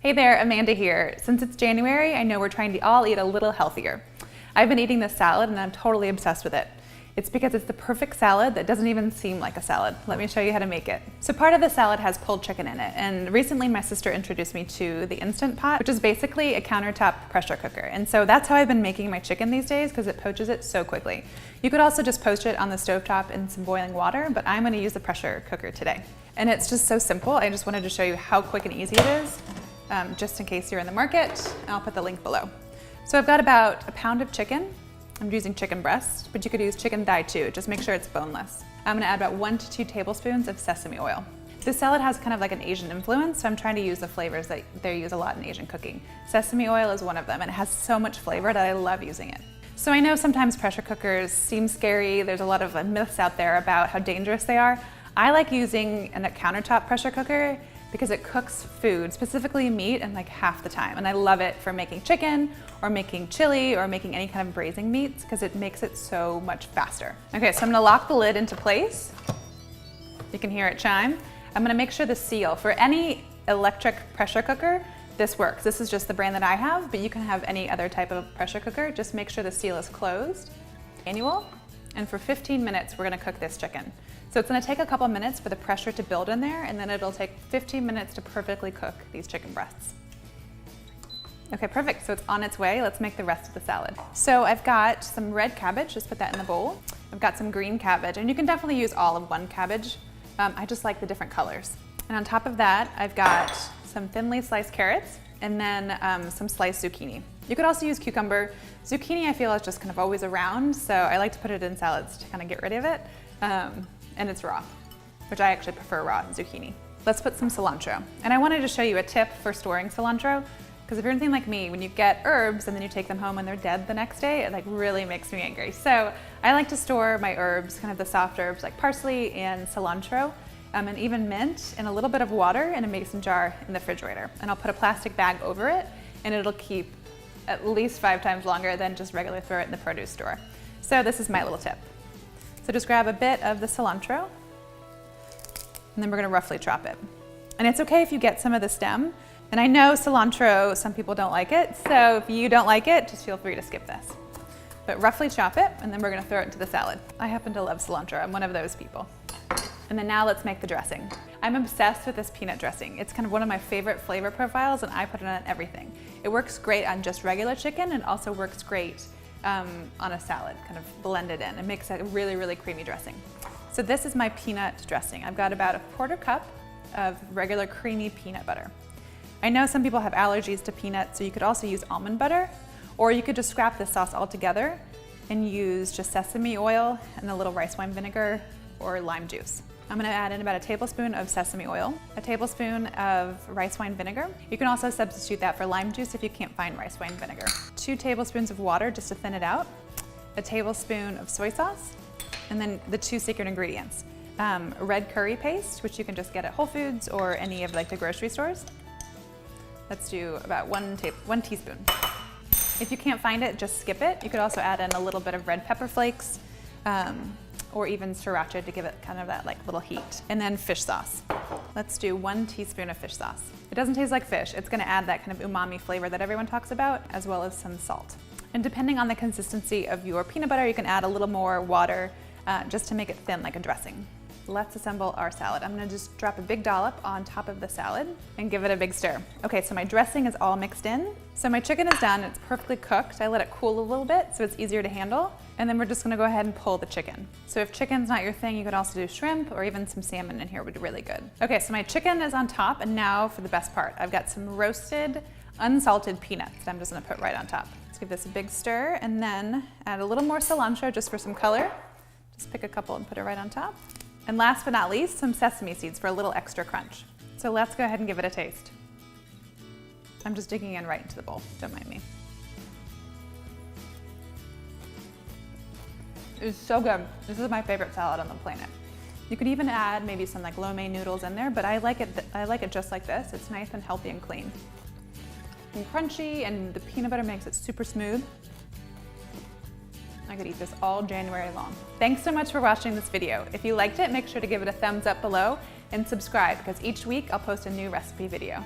Hey there, Amanda here. Since it's January, I know we're trying to all eat a little healthier. I've been eating this salad and I'm totally obsessed with it. It's because it's the perfect salad that doesn't even seem like a salad. Let me show you how to make it. So part of the salad has pulled chicken in it, and recently my sister introduced me to the Instant Pot, which is basically a countertop pressure cooker. And so that's how I've been making my chicken these days because it poaches it so quickly. You could also just poach it on the stovetop in some boiling water, but I'm gonna use the pressure cooker today. And it's just so simple. I just wanted to show you how quick and easy it is, just in case you're in the market. I'll put the link below. So I've got about a pound of chicken. I'm using chicken breast, but you could use chicken thigh too. Just make sure it's boneless. I'm gonna add about 1 to 2 tablespoons of sesame oil. This salad has kind of like an Asian influence, so I'm trying to use the flavors that they use a lot in Asian cooking. Sesame oil is one of them, and it has so much flavor that I love using it. So I know sometimes pressure cookers seem scary. There's a lot of myths out there about how dangerous they are. I like using a countertop pressure cooker because it cooks food, specifically meat, in like half the time. And I love it for making chicken or making chili or making any kind of braising meats because it makes it so much faster. Okay, so I'm gonna lock the lid into place. You can hear it chime. I'm gonna make sure the seal, for any electric pressure cooker, this works. This is just the brand that I have, but you can have any other type of pressure cooker. Just make sure the seal is closed. Manual. And for 15 minutes, we're gonna cook this chicken. So it's gonna take a couple minutes for the pressure to build in there, and then it'll take 15 minutes to perfectly cook these chicken breasts. Okay, perfect, so it's on its way. Let's make the rest of the salad. So I've got some red cabbage, just put that in the bowl. I've got some green cabbage, and you can definitely use all of one cabbage. I just like the different colors. And on top of that, I've got some thinly sliced carrots, and then some sliced zucchini. You could also use cucumber. Zucchini I feel is just kind of always around, so I like to put it in salads to kind of get rid of it. And it's raw, which I actually prefer raw zucchini. Let's put some cilantro. And I wanted to show you a tip for storing cilantro, because if you're anything like me, when you get herbs and then you take them home and they're dead the next day, it like really makes me angry. So I like to store my herbs, kind of the soft herbs like parsley and cilantro, and even mint, in a little bit of water in a mason jar in the refrigerator. And I'll put a plastic bag over it, and it'll keep at least 5 times longer than just regularly throw it in the produce store. So this is my little tip. So just grab a bit of the cilantro, and then we're gonna roughly chop it. And it's okay if you get some of the stem. And I know cilantro, some people don't like it, so if you don't like it, just feel free to skip this. But roughly chop it, and then we're gonna throw it into the salad. I happen to love cilantro, I'm one of those people. And then now let's make the dressing. I'm obsessed with this peanut dressing. It's kind of one of my favorite flavor profiles, and I put it on everything. It works great on just regular chicken, and also works great on a salad, kind of blended in. It makes a really, really creamy dressing. So this is my peanut dressing. I've got about a 1/4 cup of regular creamy peanut butter. I know some people have allergies to peanuts, so you could also use almond butter, or you could just scrap this sauce altogether and use just sesame oil and a little rice wine vinegar or lime juice. I'm gonna add in about a tablespoon of sesame oil, a tablespoon of rice wine vinegar. You can also substitute that for lime juice if you can't find rice wine vinegar. 2 tablespoons of water just to thin it out, a tablespoon of soy sauce, and then the 2 secret ingredients. Red curry paste, which you can just get at Whole Foods or any of like the grocery stores. Let's do about 1 teaspoon. If you can't find it, just skip it. You could also add in a little bit of red pepper flakes, or even sriracha to give it kind of that like little heat. And then fish sauce. Let's do 1 teaspoon of fish sauce. It doesn't taste like fish. It's gonna add that kind of umami flavor that everyone talks about, as well as some salt. And depending on the consistency of your peanut butter, you can add a little more water just to make it thin like a dressing. Let's assemble our salad. I'm gonna just drop a big dollop on top of the salad and give it a big stir. Okay, so my dressing is all mixed in. So my chicken is done, it's perfectly cooked. I let it cool a little bit so it's easier to handle. And then we're just gonna go ahead and pull the chicken. So if chicken's not your thing, you could also do shrimp or even some salmon in here would be really good. Okay, so my chicken is on top, and now for the best part. I've got some roasted, unsalted peanuts that I'm just gonna put right on top. Let's give this a big stir, and then add a little more cilantro just for some color. Just pick a couple and put it right on top. And last but not least, some sesame seeds for a little extra crunch. So let's go ahead and give it a taste. I'm just digging in right into the bowl, don't mind me. It's so good. This is my favorite salad on the planet. You could even add maybe some like lo mein noodles in there, but I like it just like this. It's nice and healthy and clean. And crunchy, and the peanut butter makes it super smooth. I could eat this all January long. Thanks so much for watching this video. If you liked it, make sure to give it a thumbs up below and subscribe, because each week I'll post a new recipe video.